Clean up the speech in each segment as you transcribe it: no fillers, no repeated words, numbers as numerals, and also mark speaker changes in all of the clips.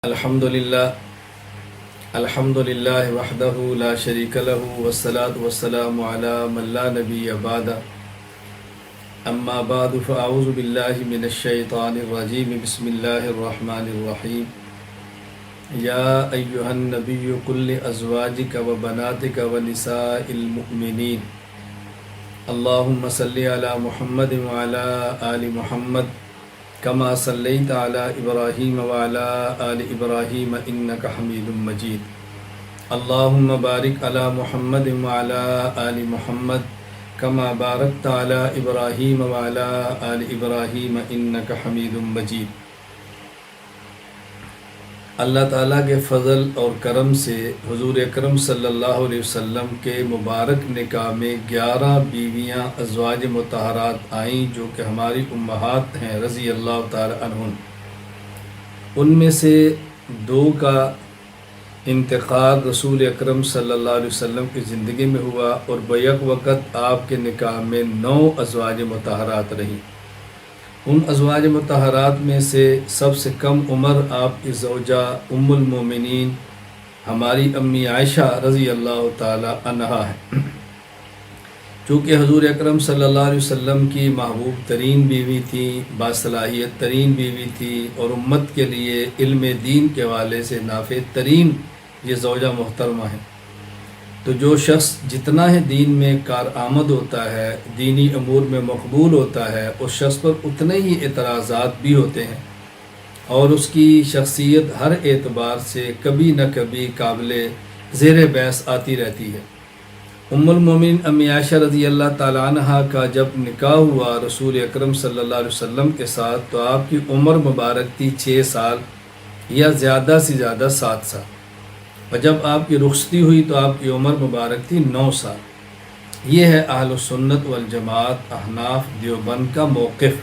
Speaker 1: الحمدللہ وحدہ لا شریک لہ والصلاة والسلام علی من لا نبی بعد اما بعد فاعوذ باللہ من الشیطان الرجیم بسم اللہ الرحمن الرحیم یا ایہا النبی قل لازواجک وبناتک ونساء المؤمنین اللہم صلی علی محمد وعلی آل محمد کما صلیت علی ابراہیم وعلی آل ابراہیم انک حمید مجید اللہم بارک علی محمد وعلی آل محمد کما بارکت علی ابراہیم وعلی آل ابراہیم انک حمید مجید۔ اللہ تعالیٰ کے فضل اور کرم سے حضور اکرم صلی اللہ علیہ وسلم کے مبارک نکاح میں 11 بیویاں ازواج مطہرات آئیں جو کہ ہماری امہات ہیں رضی اللہ تعالی عنہن۔ ان میں سے 2 کا انتقال رسول اکرم صلی اللہ علیہ وسلم کی زندگی میں ہوا اور بیک وقت آپ کے نکاح میں 9 ازواج مطہرات رہیں۔ ان ازواج مطہرات میں سے سب سے کم عمر آپ کی زوجہ ام المومنین ہماری امی عائشہ رضی اللہ تعالی عنہا ہے۔ چونکہ حضور اکرم صلی اللہ علیہ وسلم کی محبوب ترین بیوی تھی، باصلاحیت ترین بیوی تھی اور امت کے لیے علم دین کے حوالے سے نافع ترین یہ زوجہ محترمہ ہے، تو جو شخص جتنا ہے دین میں کارآمد ہوتا ہے، دینی امور میں مقبول ہوتا ہے، اس شخص پر اتنے ہی اعتراضات بھی ہوتے ہیں اور اس کی شخصیت ہر اعتبار سے کبھی نہ کبھی قابل زیر بحث آتی رہتی ہے۔ ام المومنین امی عائشہ رضی اللہ تعالی عنہا کا جب نکاح ہوا رسول اکرم صلی اللہ علیہ وسلم کے ساتھ تو آپ کی عمر مبارک تھی 6 سال یا زیادہ سے زیادہ 7 سال، اور جب آپ کی رخصتی ہوئی تو آپ کی عمر مبارک تھی 9 سال۔ یہ ہے اہل السنت والجماعت احناف دیوبند کا موقف۔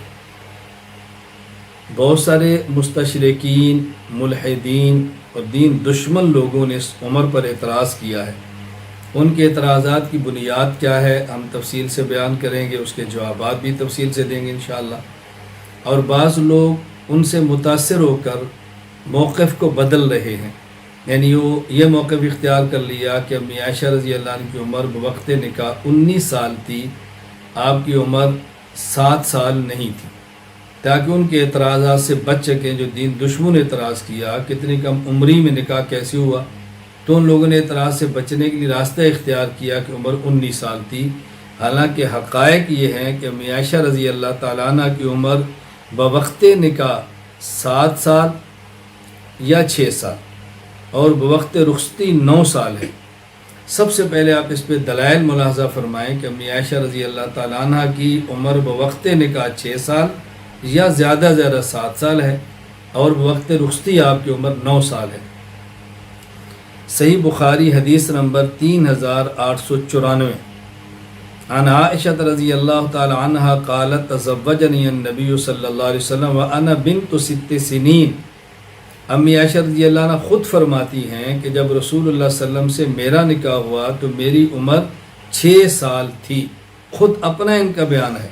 Speaker 1: بہت سارے مستشرقین، ملحدین اور دین دشمن لوگوں نے اس عمر پر اعتراض کیا ہے۔ ان کے اعتراضات کی بنیاد کیا ہے ہم تفصیل سے بیان کریں گے، اس کے جوابات بھی تفصیل سے دیں گے انشاءاللہ۔ اور بعض لوگ ان سے متاثر ہو کر موقف کو بدل رہے ہیں، یعنی وہ یہ موقف اختیار کر لیا کہ امی عائشہ رضی اللہ عنہ کی عمر بوقت نکاح 19 سال تھی، آپ کی عمر 7 سال نہیں تھی، تاکہ ان کے اعتراضات سے بچ سکیں۔ جو دین دشمن اعتراض کیا کتنی کم عمری میں نکاح کیسے ہوا، تو ان لوگوں نے اعتراض سے بچنے کے لیے راستہ اختیار کیا کہ عمر 19 سال تھی، حالانکہ حقائق یہ ہیں کہ امی عائشہ رضی اللہ تعالیٰ عنہ کی عمر بوقت نکاح 7 سال یا 6 سال اور بوقت رخصتی 9 سال ہے۔ سب سے پہلے آپ اس پہ دلائل ملاحظہ فرمائیں کہ امی عائشہ رضی اللہ تعالیٰ عنہ کی عمر بوقت نکاح 6 سال یا زیادہ 7 سال ہے اور بوقت رخصتی آپ کی عمر 9 سال ہے۔ صحیح بخاری حدیث نمبر 3894 عن عائشہ رضی اللہ تعالی عنہا قالت تزوجنی النبی صلی اللہ علیہ وسلم وانا بنت 6 سنین۔ امی عائشہ رضی اللہ عنہ خود فرماتی ہیں کہ جب رسول اللہ صلی اللہ علیہ وسلم سے میرا نکاح ہوا تو میری عمر 6 سال تھی، خود اپنا ان کا بیان ہے۔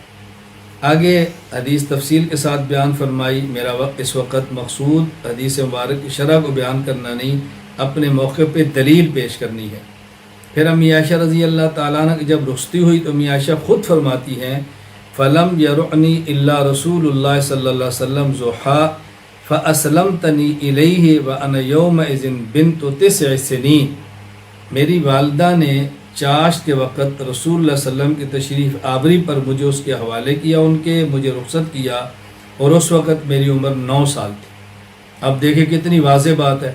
Speaker 1: آگے حدیث تفصیل کے ساتھ بیان فرمائی۔ میرا وقت اس وقت مقصود حدیث مبارک کی شرح کو بیان کرنا نہیں، اپنے موقع پہ دلیل پیش کرنی ہے۔ پھر امی عائشہ رضی اللہ تعالیٰ عنہ کی جب رخصتی ہوئی تو امی عائشہ خود فرماتی ہیں فلم یرعنی الا رسول اللہ صلی اللہ علیہ وسلم ضحیٰ فاسلمتنی الیہ وانا یومئذ بنت 9 سنین۔ میری والدہ نے چاشت کے وقت رسول اللہ صلی اللہ علیہ وسلم کی تشریف آوری پر مجھے اس کے حوالے کیا، ان کے مجھے رخصت کیا، اور اس وقت میری عمر 9 سال تھی۔ اب دیکھیں کتنی واضح بات ہے۔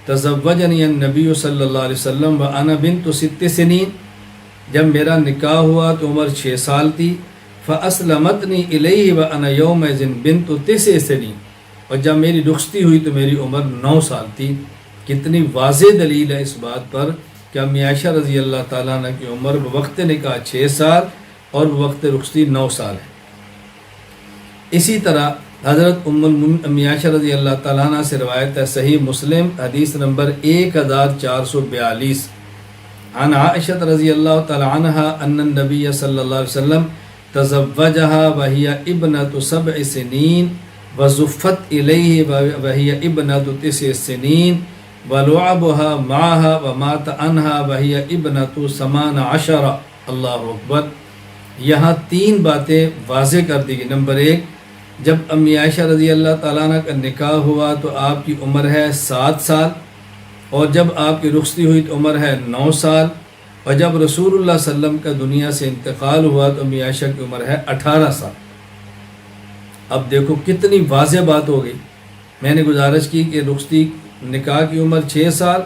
Speaker 1: تزوجنی النبی صلی اللہ علیہ وسلم وانا بنت 6 سنین، جب میرا نکاح ہوا تو عمر 6 سال تھی۔ فاسلمتنی الیہ وانا یومئذ بنت 9 سنین، اور جب میری رخصتی ہوئی تو میری عمر 9 سال تھی۔ کتنی واضح دلیل ہے اس بات پر کہ امی عائشہ رضی اللہ تعالیٰ عنہ کی عمر بوقت نکاح 6 سال اور بوقت رخصتی 9 سال ہے۔ اسی طرح حضرت ام المومنین امی عائشہ رضی اللہ تعالیٰ عنہ سے روایت ہے، صحیح مسلم حدیث نمبر 1442 عن عائشہ رضی اللہ تعالیٰ عنہ ان النبی صلی اللہ علیہ وسلم تزوجها وهي ابنة 7 سنین وزفت الیہ وہی ابنۃ 9 سنین ولعبها معها ومات عنها وہی ابنۃ 18. اللہ اکبر. یہاں 3 باتیں واضح کر دی گئی. نمبر 1، جب امی عائشہ رضی اللہ تعالیٰ عنہ کا نکاح ہوا تو آپ کی عمر ہے 7 سال، اور جب آپ کی رخصتی ہوئی تو عمر ہے 9 سال، اور جب رسول اللہ صلی اللہ علیہ وسلم کا دنیا سے انتقال ہوا تو امی عائشہ کی عمر ہے 18 سال. اب دیکھو کتنی واضح بات ہو گئی. میں نے گزارش کی کہ رخصتی نکاح کی عمر 6 سال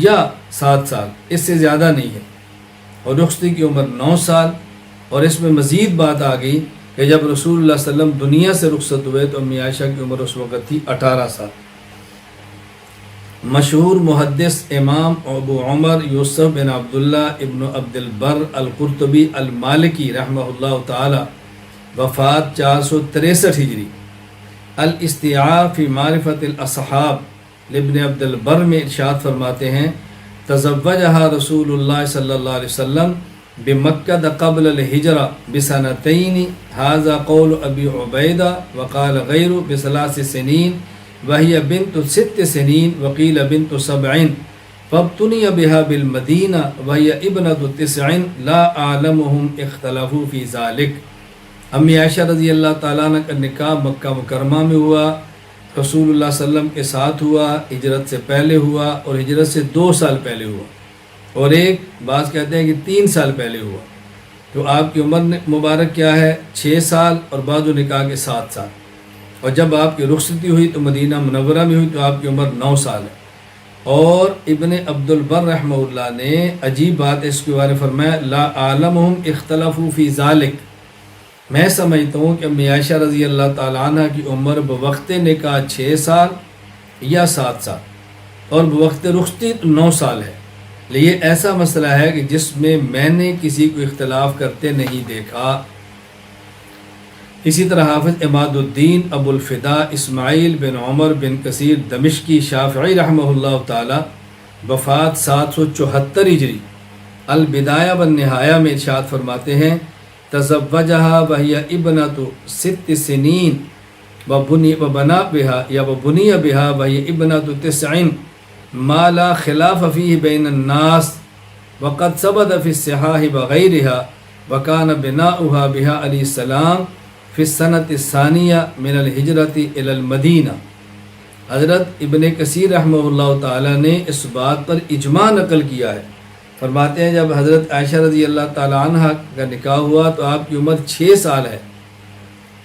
Speaker 1: یا 7 سال، اس سے زیادہ نہیں ہے، اور رخصتی کی عمر 9 سال. اور اس میں مزید بات آ گئی کہ جب رسول اللہ صلی اللہ علیہ وسلم دنیا سے رخصت ہوئے تو امی عائشہ کی عمر اس وقت تھی 18 سال. مشہور محدث امام ابو عمر یوسف بن عبداللہ ابن عبد البر القرطبی المالکی رحمہ اللہ تعالی، وفات 463 ہجری، الاستیعاب فی معرفت الاصحاب لابن عبد البر میں ارشاد فرماتے ہیں: تزوجہا رسول اللہ صلی اللہ علیہ وسلم بمکہ قبل الہجرہ بسنتین، ھذا قول ابی عبیدہ وقال غیر ب3 سنین وہی بنت 6 سنین وقیل بنت 7 فابتنی بها بالمدینہ وہی ابنۃ 9 لا اعلمہم اختلفوا فی ذلک. امی عائشہ رضی اللہ تعالیٰ عنہ کا نکاح مکہ مکرمہ میں ہوا، رسول اللہ صلی اللہ علیہ وسلم کے ساتھ ہوا، ہجرت سے پہلے ہوا اور ہجرت سے 2 سال پہلے ہوا، اور ایک بعض کہتے ہیں کہ 3 سال پہلے ہوا. تو آپ کی عمر مبارک کیا ہے؟ 6 سال، اور بعض نکاح کے 7 سال. اور جب آپ کی رخصتی ہوئی تو مدینہ منورہ میں ہوئی تو آپ کی عمر 9 سال ہے. اور ابن عبد البر رحمہ اللہ نے عجیب بات اس کے بارے میں فرمایا: لا عالمہم اختلفوا فی ذالک. میں سمجھتا ہوں کہ امی عائشہ رضی اللہ تعالیٰ عنہ کی عمر بوقت نکاح 6 سال یا 7 سال، اور بوقت رخصتی 9 سال ہے. یہ ایسا مسئلہ ہے کہ جس میں نے کسی کو اختلاف کرتے نہیں دیکھا. اسی طرح حافظ عماد الدین ابو الفدا اسماعیل بن عمر بن کثیر دمشقی شافعی رحمہ اللہ تعالی، وفات 774 ہجری، البدایہ والنہایہ میں ارشاد فرماتے ہیں: تزوجہا وہی ابنۃ 6 سنین وبنی بہا وہی ابنۃ 9 ما لا خلاف فیہ بین الناس وقد ثبت فی الصحاح وغیرہا وکان بناؤہا بہا علیہ السلام فی السنۃ الثانیہ من الہجرۃ الی المدینہ. حضرت ابن کثیر رحمہ اللہ تعالیٰ نے اس بات پر اجماع نقل کیا ہے. فرماتے ہیں جب حضرت عائشہ رضی اللہ تعالیٰ عنہ کا نکاح ہوا تو آپ کی عمر 6 سال ہے.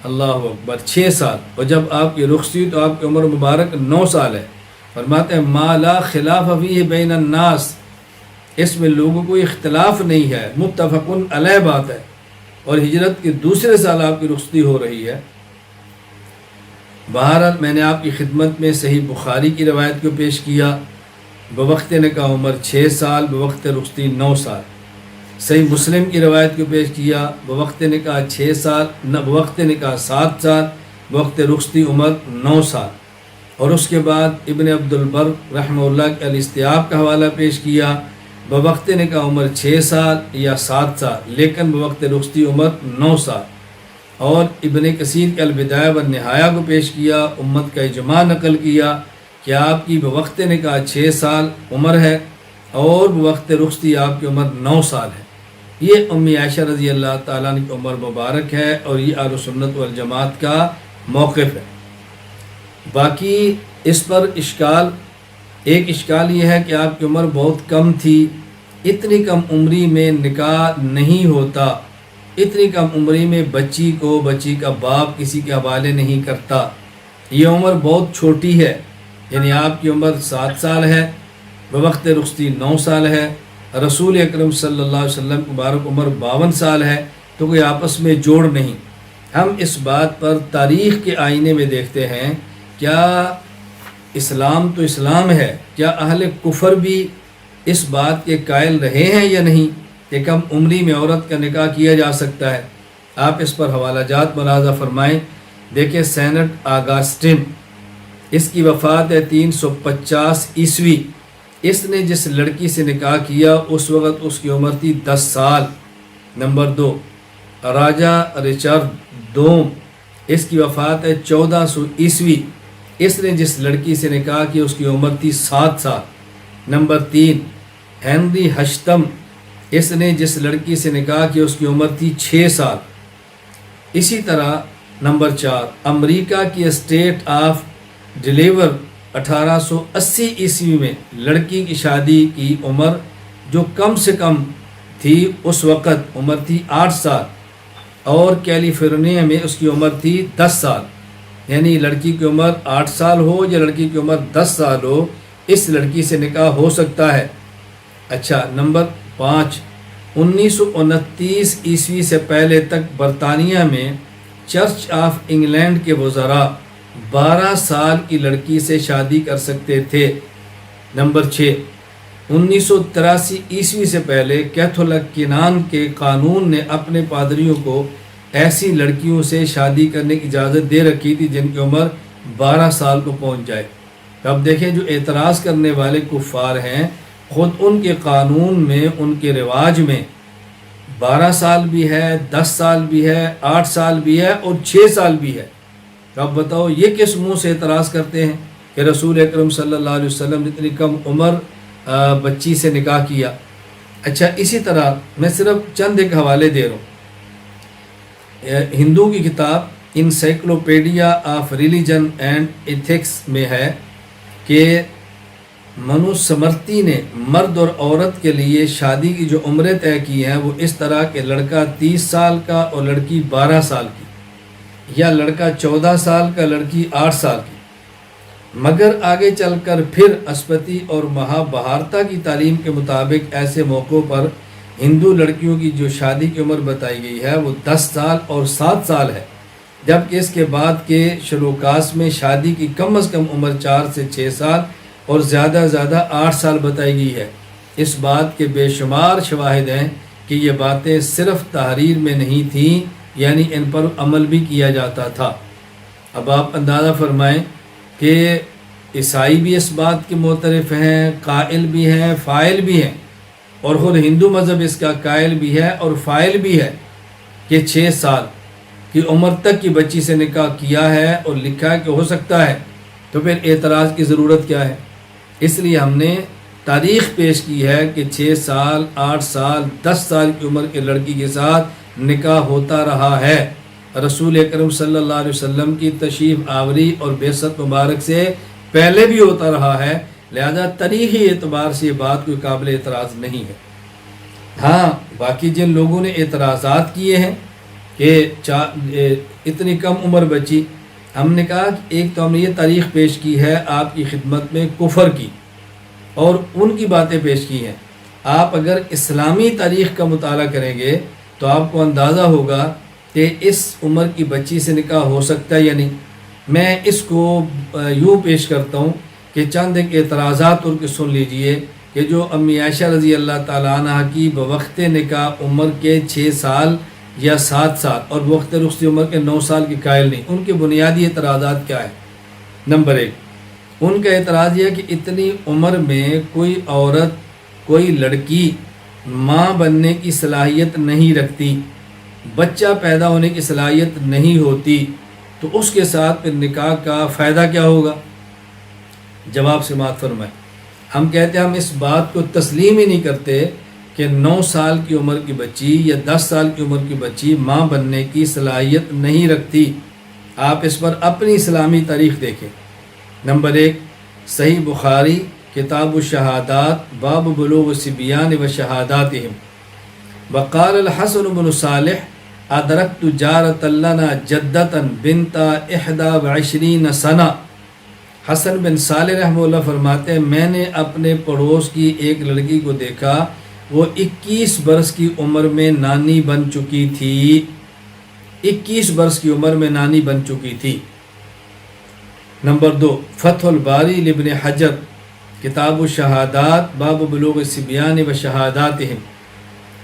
Speaker 1: اللہ اکبر، 6 سال. اور جب آپ کی رخصتی تو آپ کی عمر مبارک 9 سال ہے. فرماتے ہیں ما لا خلاف فیہ بین الناس، اس میں لوگوں کو اختلاف نہیں ہے، متفق علیہ بات ہے. اور ہجرت کے دوسرے سال آپ کی رخصتی ہو رہی ہے. بہرحال میں نے آپ کی خدمت میں صحیح بخاری کی روایت کو پیش کیا، بوقت نکاح عمر 6 سال، بوقت رخصتی 9 سال. صحیح مسلم کی روایت کو پیش کیا، بوقت نکاح 6 سال، بوقت نکاح 7 سال، بوقت رخصتی عمر 9 سال. اور اس کے بعد ابن عبد البر رحمہ اللہ کے الاستیعاب کا حوالہ پیش کیا، بوقت نکاح عمر 6 سال یا 7 سال لیکن بوقت رخصتی عمر 9 سال. اور ابن کثیر کے البدایہ والنہایہ کو پیش کیا، امت کا اجماع نقل کیا کہ آپ کی بوقت نکاح 6 سال عمر ہے اور بوقت رخصتی آپ کی عمر 9 سال ہے. یہ امی عائشہ رضی اللہ تعالیٰ عنہ کی عمر مبارک ہے، اور یہ اہل سنت والجماعت کا موقف ہے. باقی اس پر ایک اشکال یہ ہے کہ آپ کی عمر بہت کم تھی، اتنی کم عمری میں نکاح نہیں ہوتا، اتنی کم عمری میں بچی کا باپ کسی کے حوالے نہیں کرتا. یہ عمر بہت چھوٹی ہے، یعنی آپ کی عمر 7 سال ہے، بوقت رخصتی 9 سال ہے. رسول اکرم صلی اللہ علیہ وسلم کی مبارک عمر 52 سال ہے، تو کوئی آپس میں جوڑ نہیں. ہم اس بات پر تاریخ کے آئینے میں دیکھتے ہیں، کیا اسلام تو اسلام ہے، کیا اہل کفر بھی اس بات کے قائل رہے ہیں یا نہیں کہ کم عمری میں عورت کا نکاح کیا جا سکتا ہے؟ آپ اس پر حوالہ جات ملاحظہ فرمائیں. دیکھیں سینٹ آگسٹن، اس کی وفات ہے 350 عیسوی. اس نے جس لڑکی سے نکاح کیا اس وقت اس کی عمر تھی 10 سال. نمبر 2، راجہ رچرڈ دوم اس کی وفات ہے 1400 عیسوی۔ اس نے جس لڑکی سے نکاح کیا اس کی عمر تھی 7 سال۔ نمبر 3 ہنری ہشتم، اس نے جس لڑکی سے نکاح کیا اس کی عمر تھی 6 سال۔ اسی طرح نمبر 4 امریکہ کی اسٹیٹ آف ڈیلیور 1880 عیسوی میں لڑکی کی شادی کی عمر جو کم سے کم تھی اس وقت عمر تھی 8 سال، اور کیلیفورنیا میں اس کی عمر تھی 10 سال۔ یعنی لڑکی کی عمر 8 سال ہو یا لڑکی کی عمر 10 سال ہو، اس لڑکی سے نکاح ہو سکتا ہے۔ اچھا نمبر 5 1929 عیسوی سے پہلے تک برطانیہ میں چرچ آف انگلینڈ کے وزراء 12 سال کی لڑکی سے شادی کر سکتے تھے۔ نمبر 6 1983 عیسوی سے پہلے کیتھولک یونان کے قانون نے اپنے پادریوں کو ایسی لڑکیوں سے شادی کرنے کی اجازت دے رکھی تھی جن کی عمر 12 سال کو پہنچ جائے۔ اب دیکھیں جو اعتراض کرنے والے کفار ہیں، خود ان کے قانون میں، ان کے رواج میں 12 سال بھی ہے، 10 سال بھی ہے، 8 سال بھی ہے اور 6 سال بھی ہے۔ اب بتاؤ یہ کس منہ سے اعتراض کرتے ہیں کہ رسول اکرم صلی اللہ علیہ وسلم نے اتنی کم عمر بچی سے نکاح کیا۔ اچھا اسی طرح میں صرف چند ایک حوالے دے رہا ہوں۔ ہندو کی کتاب encyclopedia of religion and ethics میں ہے کہ منو سمرتی نے مرد اور عورت کے لیے شادی کی جو عمریں طے کی ہیں وہ اس طرح کہ لڑکا 30 سال کا اور لڑکی 12 سال کی، یا لڑکا 14 سال کا لڑکی 8 سال کی۔ مگر آگے چل کر پھر اسپتی اور مہا بھارتا کی تعلیم کے مطابق ایسے موقعوں پر ہندو لڑکیوں کی جو شادی کی عمر بتائی گئی ہے وہ 10 سال اور 7 سال ہے، جبکہ اس کے بعد کے شروکاس میں شادی کی کم از کم عمر 4 سے 6 سال اور زیادہ 8 سال بتائی گئی ہے۔ اس بات کے بے شمار شواہد ہیں کہ یہ باتیں صرف تحریر میں نہیں تھیں، یعنی ان پر عمل بھی کیا جاتا تھا۔ اب آپ اندازہ فرمائیں کہ عیسائی بھی اس بات کے معترف ہیں، قائل بھی ہیں، فاعل بھی ہیں، اور خود ہندو مذہب اس کا قائل بھی ہے اور فاعل بھی ہے کہ 6 سال کی عمر تک کی بچی سے نکاح کیا ہے اور لکھا ہے کہ ہو سکتا ہے، تو پھر اعتراض کی ضرورت کیا ہے؟ اس لیے ہم نے تاریخ پیش کی ہے کہ 6 سال، 8 سال، 10 سال کی عمر کے لڑکی کے ساتھ نکاح ہوتا رہا ہے۔ رسول اکرم صلی اللہ علیہ وسلم کی تشریف آوری اور بعثت مبارک سے پہلے بھی ہوتا رہا ہے، لہذا تاریخی اعتبار سے یہ بات کوئی قابل اعتراض نہیں ہے۔ ہاں باقی جن لوگوں نے اعتراضات کیے ہیں کہ اتنی کم عمر بچی، ہم نے کہا کہ ایک تو ہم نے یہ تاریخ پیش کی ہے آپ کی خدمت میں کفر کی، اور ان کی باتیں پیش کی ہیں۔ آپ اگر اسلامی تاریخ کا مطالعہ کریں گے تو آپ کو اندازہ ہوگا کہ اس عمر کی بچی سے نکاح ہو سکتا ہے یا نہیں۔ میں اس کو یوں پیش کرتا ہوں کہ چند ایک اعتراضات ان کے سن لیجئے کہ جو امی عائشہ رضی اللہ تعالیٰ عنہ کی بوقت نکاح عمر کے 6 سال یا 7 سال اور وقت رخصتی عمر کے 9 سال کی قائل نہیں، ان کے بنیادی اعتراضات کیا ہے؟ نمبر 1 ان کا اعتراض یہ کہ اتنی عمر میں کوئی عورت، کوئی لڑکی ماں بننے کی صلاحیت نہیں رکھتی، بچہ پیدا ہونے کی صلاحیت نہیں ہوتی، تو اس کے ساتھ پھر نکاح کا فائدہ کیا ہوگا؟ جواب سماعت فرمائیں۔ ہم کہتے ہیں ہم اس بات کو تسلیم ہی نہیں کرتے کہ 9 سال کی عمر کی بچی یا 10 سال کی عمر کی بچی ماں بننے کی صلاحیت نہیں رکھتی۔ آپ اس پر اپنی اسلامی تاریخ دیکھیں۔ نمبر 1 صحیح بخاری کتاب الشہادات باب بلوغ الصبیان و شہاداتہم، وقال الحسن بن صالح ادرکت جارۃ لنا جدۃ بنت 21 سنہ۔ حسن بن صالح رحمہ اللہ فرماتے ہیں میں نے اپنے پڑوس کی ایک لڑکی کو دیکھا، وہ 21 برس کی عمر میں نانی بن چکی تھی۔ 21 برس کی عمر میں نانی بن چکی تھی۔ نمبر 2 فتح الباری لابن حجر کتاب الشہادات باب بلوغ الصبیان و شہاداتہم،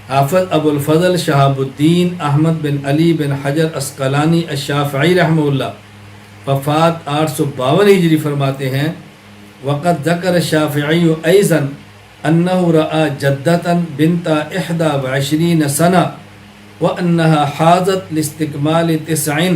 Speaker 1: حافظ ابو الفضل شہاب الدین احمد بن علی بن حجر اسقلانی الشافعی رحمہ اللہ وفات 852 ہجری فرماتے ہیں وقد ذکر الشافعی ایضا انہ رأى جدۃ بنت 21 سنہ وانہا حاضت لاستکمال 9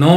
Speaker 1: 9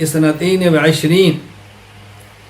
Speaker 1: 22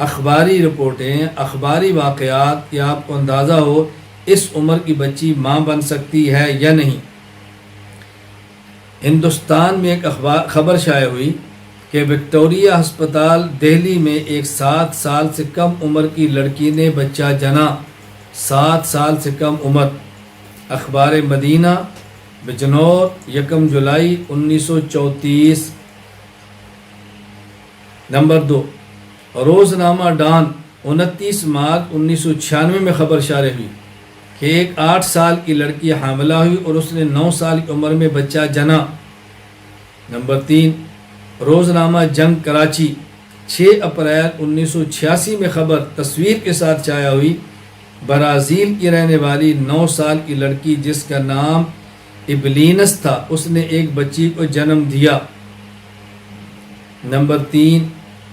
Speaker 1: اخباری رپورٹیں، اخباری واقعات کہ آپ کو اندازہ ہو اس عمر کی بچی ماں بن سکتی ہے یا نہیں۔ ہندوستان میں ایک خبر شائع ہوئی کہ وکٹوریہ ہسپتال دہلی میں ایک 7 سال سے کم عمر کی لڑکی نے بچہ جنا۔ 7 سال سے کم عمر۔ اخبار مدینہ بجنور 1 جولائی 1934۔ نمبر 2، روزنامہ ڈان 29 مارچ 1996 میں خبر شائع ہوئی کہ ایک 8 سال کی لڑکی حاملہ ہوئی اور اس نے 9 سال کی عمر میں بچہ جنا۔ نمبر 3، روزنامہ جنگ کراچی 6 اپریل 1986 میں خبر تصویر کے ساتھ شائع ہوئی، برازیل کی رہنے والی 9 سال کی لڑکی جس کا نام ابلینس تھا، اس نے ایک بچی کو جنم دیا۔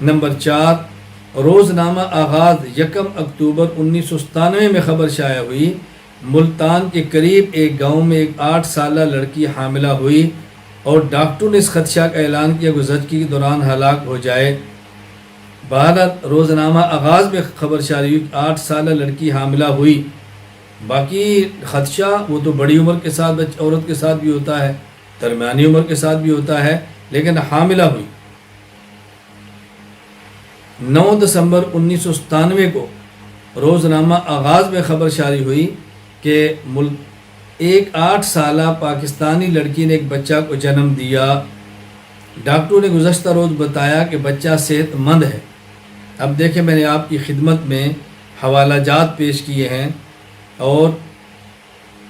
Speaker 1: نمبر 4، روزنامہ آغاز 1 اکتوبر 1997 میں خبر شائع ہوئی، ملتان کے قریب ایک گاؤں میں ایک 8 سالہ لڑکی حاملہ ہوئی اور ڈاکٹر نے اس خدشہ کا اعلان کیا کہ زچگی کے دوران ہلاک ہو جائے۔ بھارت روزنامہ آغاز میں خبر شائع ہوئی کہ 8 سالہ لڑکی حاملہ ہوئی۔ باقی خدشہ وہ تو بڑی عمر کے ساتھ عورت کے ساتھ بھی ہوتا ہے، درمیانی عمر کے ساتھ بھی ہوتا ہے، لیکن حاملہ ہوئی۔ 9 دسمبر 1997 کو روزنامہ آغاز میں خبر شائع ہوئی کہ ایک 8 سالہ پاکستانی لڑکی نے ایک بچہ کو جنم دیا۔ ڈاکٹر نے گزشتہ روز بتایا کہ بچہ صحت مند ہے۔ اب دیکھیں، میں نے آپ کی خدمت میں حوالہ جات پیش کیے ہیں اور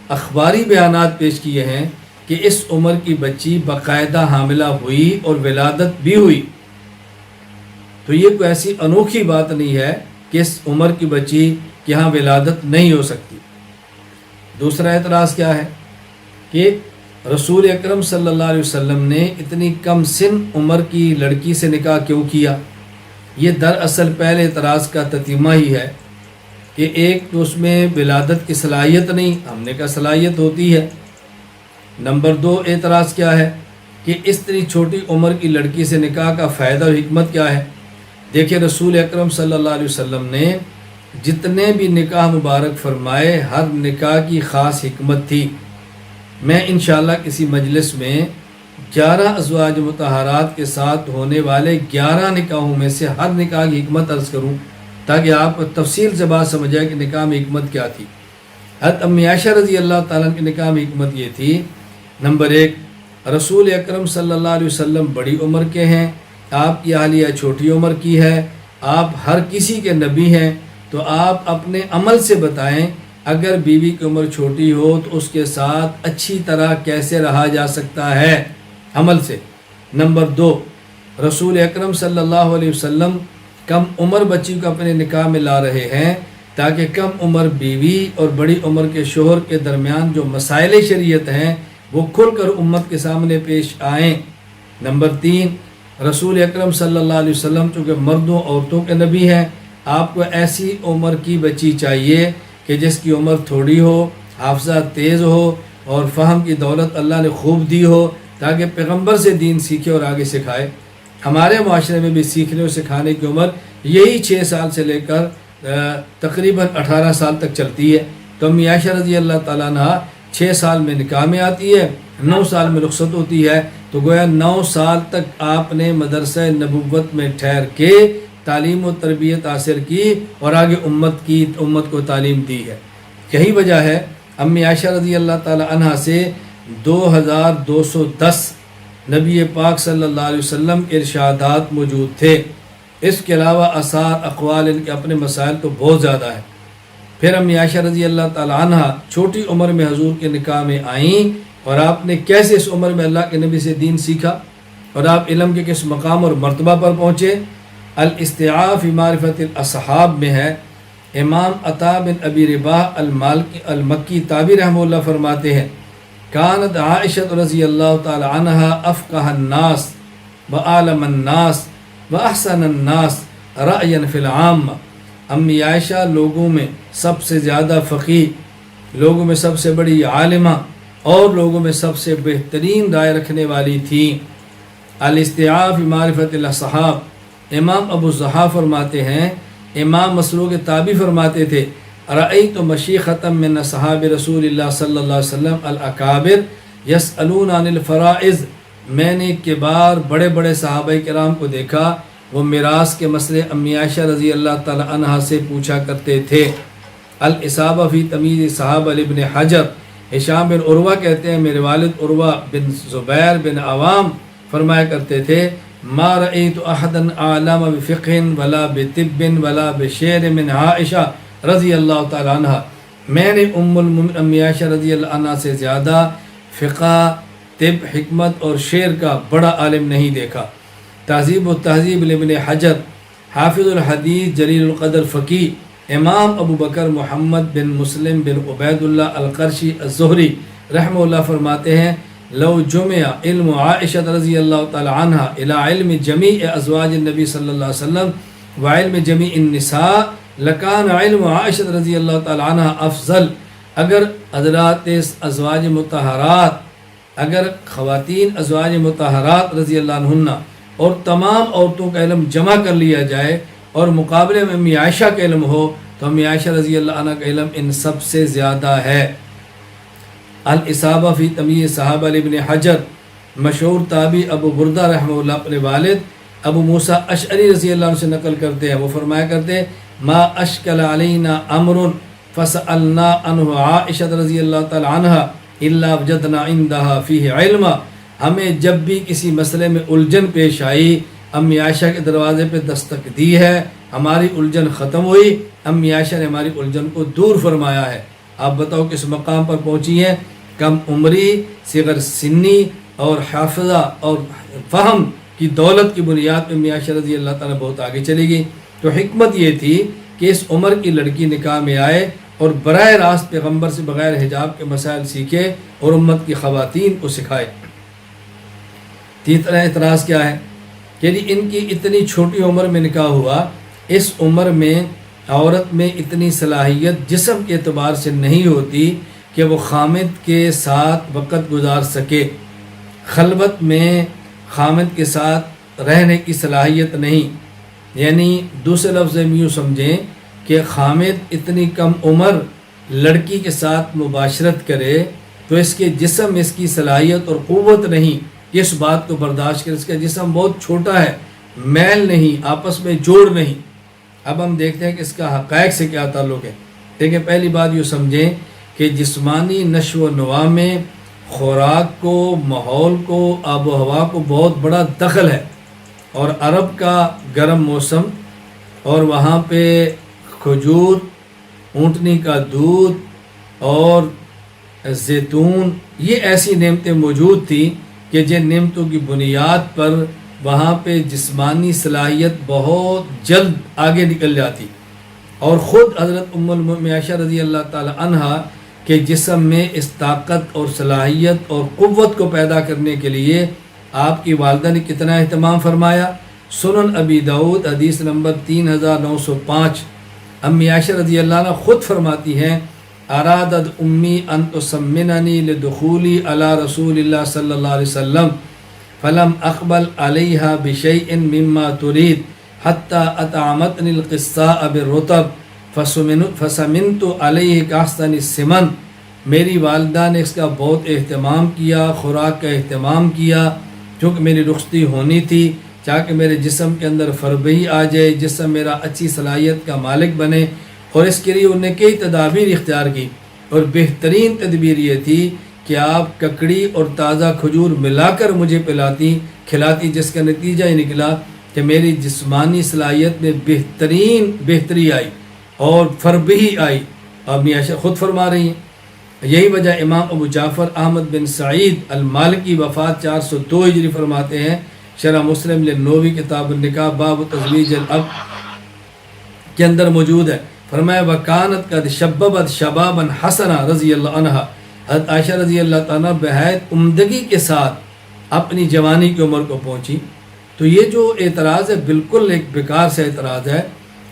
Speaker 1: اخباری بیانات پیش کیے ہیں کہ اس عمر کی بچی باقاعدہ حاملہ ہوئی اور ولادت بھی ہوئی۔ تو یہ کوئی ایسی انوکھی بات نہیں ہے کہ اس عمر کی بچی کے ہاں ولادت نہیں ہو سکتی۔ دوسرا اعتراض کیا ہے کہ رسول اکرم صلی اللہ علیہ وسلم نے اتنی کم سن عمر کی لڑکی سے نکاح کیوں کیا؟ یہ دراصل پہلے اعتراض کا تتمہ ہی ہے کہ ایک تو اس میں ولادت کی صلاحیت نہیں، ہم نے کہا صلاحیت ہوتی ہے۔ نمبر 2 اعتراض کیا ہے کہ اس طرح چھوٹی عمر کی لڑکی سے نکاح کا فائدہ اور حکمت کیا ہے؟ دیکھیں، رسول اکرم صلی اللہ علیہ وسلم نے جتنے بھی نکاح مبارک فرمائے ہر نکاح کی خاص حکمت تھی۔ میں انشاءاللہ کسی مجلس میں 11 ازواج مطہرات کے ساتھ ہونے والے 11 نکاحوں میں سے ہر نکاح کی حکمت عرض کروں تاکہ آپ تفصیل سے بات سمجھ جائے کہ نکاح میں حکمت کیا تھی۔ حضرت امی عائشہ رضی اللہ تعالیٰ کی نکاح میں حکمت یہ تھی، نمبر 1، رسول اکرم صلی اللہ علیہ وسلم بڑی عمر کے ہیں، آپ کی اہلیہ چھوٹی عمر کی ہے، آپ ہر کسی کے نبی ہیں، تو آپ اپنے عمل سے بتائیں اگر بیوی کی عمر چھوٹی ہو تو اس کے ساتھ اچھی طرح کیسے رہا جا سکتا ہے عمل سے۔ نمبر 2، رسول اکرم صلی اللہ علیہ وسلم کم عمر بچی کو اپنے نکاح میں لا رہے ہیں تاکہ کم عمر بیوی اور بڑی عمر کے شوہر کے درمیان جو مسائل شریعت ہیں وہ کھل کر امت کے سامنے پیش آئیں۔ نمبر 3، رسول اکرم صلی اللہ علیہ وسلم چونکہ مردوں عورتوں کے نبی ہیں، آپ کو ایسی عمر کی بچی چاہیے کہ جس کی عمر تھوڑی ہو، حافظہ تیز ہو اور فہم کی دولت اللہ نے خوب دی ہو تاکہ پیغمبر سے دین سیکھے اور آگے سکھائے۔ ہمارے معاشرے میں بھی سیکھنے اور سکھانے کی عمر یہی 6 سال سے لے کر تقریباً 18 سال تک چلتی ہے۔ تو امی عائشہ رضی اللہ تعالیٰ عنہ 6 سال میں نکاح میں آتی ہے، 9 سال میں رخصت ہوتی ہے، تو گویا 9 سال تک آپ نے مدرسہ نبوت میں ٹھہر کے تعلیم و تربیت حاصل کی اور آگے امت کو تعلیم دی ہے۔ یہی وجہ ہے امی عائشہ رضی اللہ تعالی عنہ سے 2210 نبی پاک صلی اللہ علیہ وسلم کے ارشادات موجود تھے۔ اس کے علاوہ آثار اقوال ان کے اپنے مسائل تو بہت زیادہ ہیں۔ پھر امی عائشہ رضی اللہ تعالی عنہ چھوٹی عمر میں حضور کے نکاح میں آئیں اور آپ نے کیسے اس عمر میں اللہ کے نبی سے دین سیکھا اور آپ علم کے کس مقام اور مرتبہ پر پہنچے۔ الاستیعاب فی معرفت الاصحاب میں ہے، امام عطا بن ابی رباح المکی تابعی رحمہ اللہ فرماتے ہیں، کانت عائشہ رضی اللہ تعالی عنہ افقہ الناس وعالم الناس واحسن الناس رأیا فی العامہ۔ امی عائشہ لوگوں میں سب سے زیادہ فقیہ، لوگوں میں سب سے بڑی عالمہ اور لوگوں میں سب سے بہترین رائے رکھنے والی تھیں۔ الاستیعاب فی معرفت الاصحاب، امام ابو الضحیٰ فرماتے ہیں امام مسروق تابی فرماتے تھے رأیت مشیخۃ من صحاب رسول اللہ صلی اللہ علیہ وسلم الاکابر یسألون عن الفرائض، میں نے کبار بڑے بڑے صحابہ کرام کو دیکھا وہ میراث کے مسئلے امی عائشہ رضی اللہ تعالی عنہا سے پوچھا کرتے تھے۔ الاصابہ فی تمیز صحابہ ابن حجر، ہشام بن عروہ کہتے ہیں میرے والد عروہ بن زبیر بن عوام فرمایا کرتے تھے ما رأیت احدا اعلم بفقہ ولا بطب ولا بشعر من عائشہ رضی اللہ تعالی عنہ، میں نے ام المؤمنین امی عائشہ رضی اللہ عنہ سے زیادہ فقہ، طب، حکمت اور شعر کا بڑا عالم نہیں دیکھا۔ تہذیب و تہذیب ابن حجر، حافظ الحدیث جلیل القدر فقیہ امام ابو بکر محمد بن مسلم بن عبید اللہ القرشی الزہری رحمہ اللہ فرماتے ہیں لو جمع علم عائشہ رضی اللہ تعالی عنہ الى علم جمیع ازواج النبی صلی اللہ علیہ وسلم وعلم جمیع النساء لکان علم عائشہ رضی اللہ تعالی عنہ افضل، اگر حضرات ازواج مطہرات، اگر خواتین ازواج مطہرات رضی اللہ عنہن اور تمام عورتوں کا علم جمع کر لیا جائے اور مقابلے میں امی عائشہ کا علم ہو تو امی عائشہ رضی اللہ عنہ کا علم ان سب سے زیادہ ہے۔ الاصابہ فی تمیز صحابہ ابن حجر، مشہور تابعی ابو بردہ رحمہ اللہ اپنے والد ابو موسیٰ اشعری رضی اللہ عنہ سے نقل کرتے ہیں، وہ فرمایا کرتے ہیں ما اشکل علینا امر فسألنا عنہ عائشہ رضی اللہ تعالی عنہ الا وجدنا عندها فیہ علما، ہمیں جب بھی کسی مسئلے میں الجھن پیش آئی امی عائشہ کے دروازے پہ دستک دی ہے، ہماری الجھن ختم ہوئی، امی عائشہ نے ہماری الجھن کو دور فرمایا ہے۔ آپ بتاؤ کس مقام پر پہنچی ہیں؟ کم عمری، صغر سنی اور حافظہ اور فہم کی دولت کی بنیاد پہ امی عائشہ رضی اللہ تعالیٰ بہت آگے چلی گئی۔ تو حکمت یہ تھی کہ اس عمر کی لڑکی نکاح میں آئے اور براہ راست پیغمبر سے بغیر حجاب کے مسائل سیکھے اور امت کی خواتین کو سکھائے۔ تیسرا اعتراض کیا ہے کہ ان کی اتنی چھوٹی عمر میں نکاح ہوا، اس عمر میں عورت میں اتنی صلاحیت جسم کے اعتبار سے نہیں ہوتی کہ وہ خامد کے ساتھ وقت گزار سکے، خلوت میں خامد کے ساتھ رہنے کی صلاحیت نہیں، یعنی دوسرے لفظ میں یوں سمجھیں کہ خامد اتنی کم عمر لڑکی کے ساتھ مباشرت کرے تو اس کے جسم میں اس کی صلاحیت اور قوت نہیں کہ اس بات کو برداشت کرے، اس کا جسم بہت چھوٹا ہے، میل نہیں، آپس میں جوڑ نہیں۔ اب ہم دیکھتے ہیں کہ اس کا حقائق سے کیا تعلق ہے۔ دیکھیں پہلی بات یوں سمجھیں کہ جسمانی نشو و نما میں خوراک کو، ماحول کو، آب و ہوا کو بہت بڑا دخل ہے، اور عرب کا گرم موسم اور وہاں پہ کھجور، اونٹنی کا دودھ اور زیتون، یہ ایسی نعمتیں موجود تھیں کہ جن نعمتوں کی بنیاد پر وہاں پہ جسمانی صلاحیت بہت جلد آگے نکل جاتی، اور خود حضرت ام المؤمنین عائشہ رضی اللہ تعالی عنہا کے جسم میں اس طاقت اور صلاحیت اور قوت کو پیدا کرنے کے لیے آپ کی والدہ نے کتنا اہتمام فرمایا۔ سنن ابی داؤد حدیث نمبر 3905، امی عائشہ رضی اللہ عنہ خود فرماتی ہیں ارادت امی ان تسمننی لدخولی علی رسول اللہ صلی اللہ علیہ وسلم فلم اقبل علیہا بشیء مما ترید حتی اطعمتنی القصاء بالرطب فسمنت علیہ کاحسن السمن، میری والدہ نے اس کا بہت اہتمام کیا، خوراک کا اہتمام کیا، چونکہ میری رخصتی ہونی تھی تاکہ میرے جسم کے اندر فربہی آ جائے، جسم میرا اچھی صلاحیت کا مالک بنے، اور اس کے لیے انہوں نے کئی تدابیر اختیار کی، اور بہترین تدبیر یہ تھی کہ آپ ککڑی اور تازہ کھجور ملا کر مجھے کھلاتی، جس کا نتیجہ یہ نکلا کہ میری جسمانی صلاحیت میں بہتری آئی اور فربہی آئی۔ امی عائشہ خود فرما رہی ہیں۔ یہی وجہ امام ابو جعفر احمد بن سعید المالکی وفات 402 ہجری فرماتے ہیں، شرح مسلم للنووی کتاب النکاح باب تزویج الاب کے اندر موجود ہے، فرمایا وکانت قد شببت شبابا حسنا رضی اللہ عنہ، حضرت عائشہ رضی اللہ عنہ بہت عمدگی کے ساتھ اپنی جوانی کی عمر کو پہنچی۔ تو یہ جو اعتراض ہے بالکل ایک بیکار سے اعتراض ہے۔